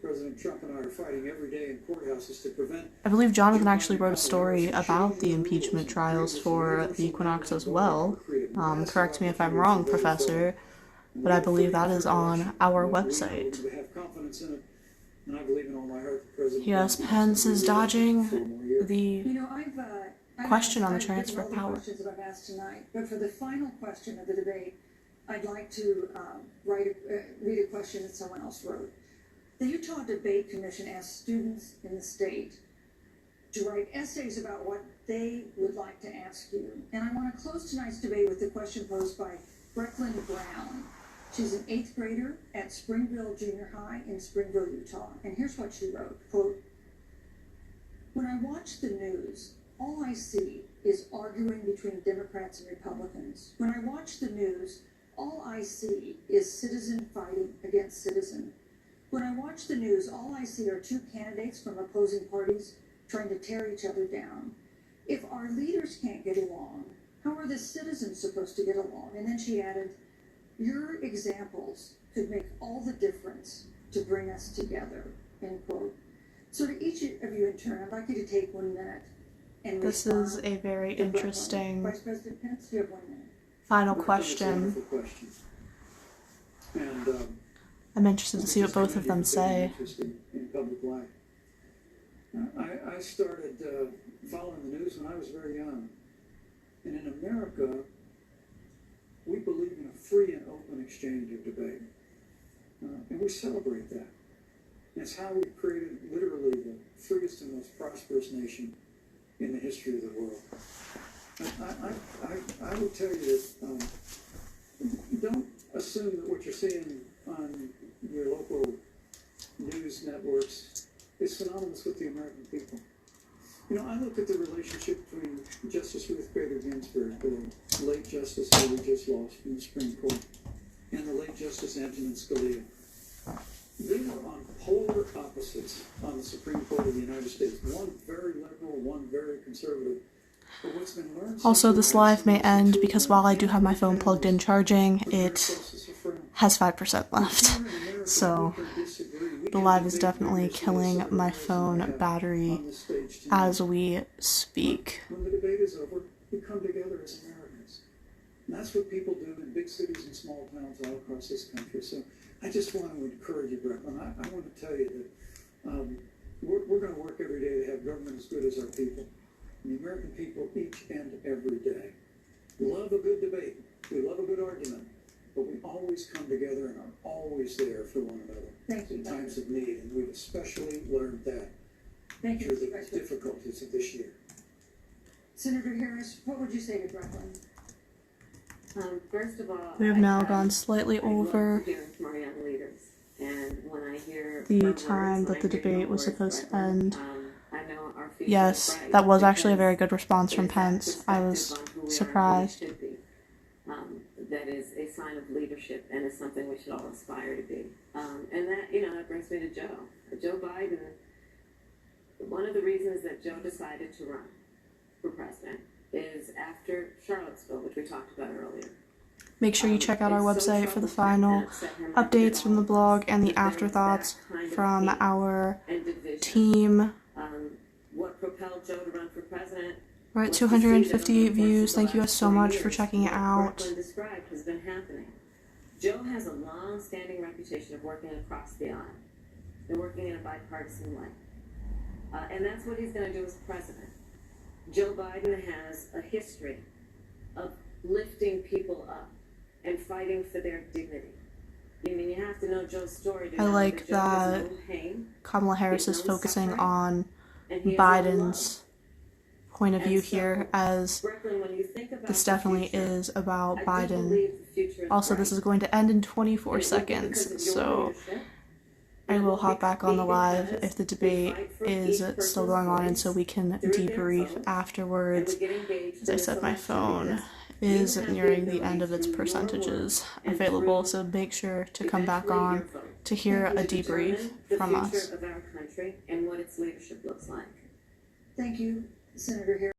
President Trump and I are fighting every day in courthouses to prevent. I believe Jonathan actually wrote a story about the impeachment trials for the Equinox as well. Correct me if I'm wrong, Professor, but I believe that is on our website. Yes, Pence is dodging the question on the transfer of power. I've asked tonight, but for the final question of the debate, I'd like to read a question that someone else wrote. The Utah Debate Commission asked students in the state to write essays about what they would like to ask you. And I want to close tonight's debate with the question posed by Brecklyn Brown. She's an 8th grader at Springville Junior High in Springville, Utah. And here's what she wrote, quote, "When I watch the news, all I see is arguing between Democrats and Republicans. When I watch the news, all I see is citizen fighting against citizen. When I watch the news, all I see are two candidates from opposing parties trying to tear each other down. If our leaders can't get along, how are the citizens supposed to get along?" And then she added, "Your examples could make all the difference to bring us together," end quote. So to each of you in turn, I'd like you to take 1 minute and This respond. is a very interesting Vice President Pence, you have 1 minute. final question. And I'm interested to see what both of them say. In public life. I started following the news when I was very young. And in America, we believe in a free and open exchange of debate. And we celebrate that. And it's how we've created literally the freest and most prosperous nation in the history of the world. I would tell you that don't assume that what you're seeing on your local news networks is synonymous with the American people. You know, I look at the relationship between Justice Ruth Bader Ginsburg, the late Justice who we just lost from the Supreme Court, and the late Justice Antonin Scalia. They were on polar opposites on the Supreme Court of the United States. One very liberal, one very conservative. But what's been learned Also, this live may end because while I do have my phone plugged in charging, it has 5% left. So the live is definitely killing my phone battery as we speak. When the debate is over, we come together as Americans. And that's what people do in big cities and small towns all across this country. So I just want to encourage you, Brecklyn. I want to tell you that we're going to work every day to have government as good as our people. And the American people each and every day love a good debate. We love a good argument. But we always come together and are always there for one another in times of need. And we've especially learned that through the difficulties of this year. Senator Harris, what would you say to Brecklyn? First of all, We have now gone slightly over hearing from our young leaders, and when I hear the time that the debate was supposed to end. I know our future Yes, is bright that was actually a because very good response from it's Pence. I perspective was on who we are and who we surprised. should be. That is a sign of leadership, and it's something we should all aspire to be. And that, that brings me to Joe. Joe Biden, one of the reasons that Joe decided to run for president is after Charlottesville, which we talked about earlier. Make sure you check out our website for the final updates from the blog and the afterthoughts from our team. What propelled Joe to run for president? We're at 258 views. Thank you guys so much for checking it out. Described has been happening. Joe has a long-standing reputation of working across the aisle and working in a bipartisan way. And that's what he's going to do as president. Joe Biden has a history of lifting people up and fighting for their dignity. I mean, you have to know Joe's story to I know like Joe has that no pain, Kamala Harris is he knows focusing suffering, on and he has no love. Biden's point of view And so, here, as Brooklyn, when you think about this the definitely future, is about I do Biden. believe the future is Also, this bright. is going to end in 24 And it will be because seconds, of your so leadership. I And it will won't hop back on the live because if the we debate fight for is each still person's going on, and voice so we can through their debrief vote, and afterwards. we get engaged As I in this said, my election phone because is you have the nearing the ability end of its through your percentages work and available, through so make sure to come back eventually on your vote to hear a to debrief determine the from future us. of our country and what its leadership looks like. Thank you, Senator Harris.